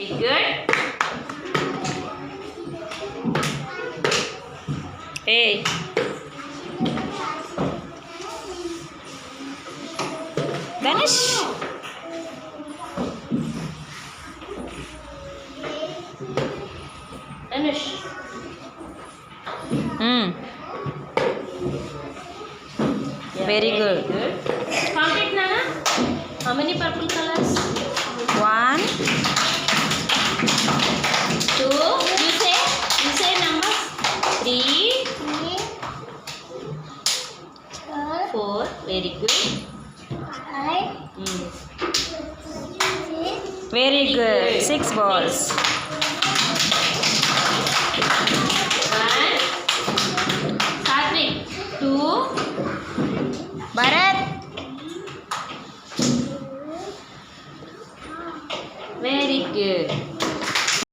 Very good. Hey. Danish. Danish. Yeah, very good. Count it, Nana. How many purple colors? 1, 2. You say numbers. 3, 4. Very good. very good. 6 balls. 1. Satvik. 2. Bharat. Very good.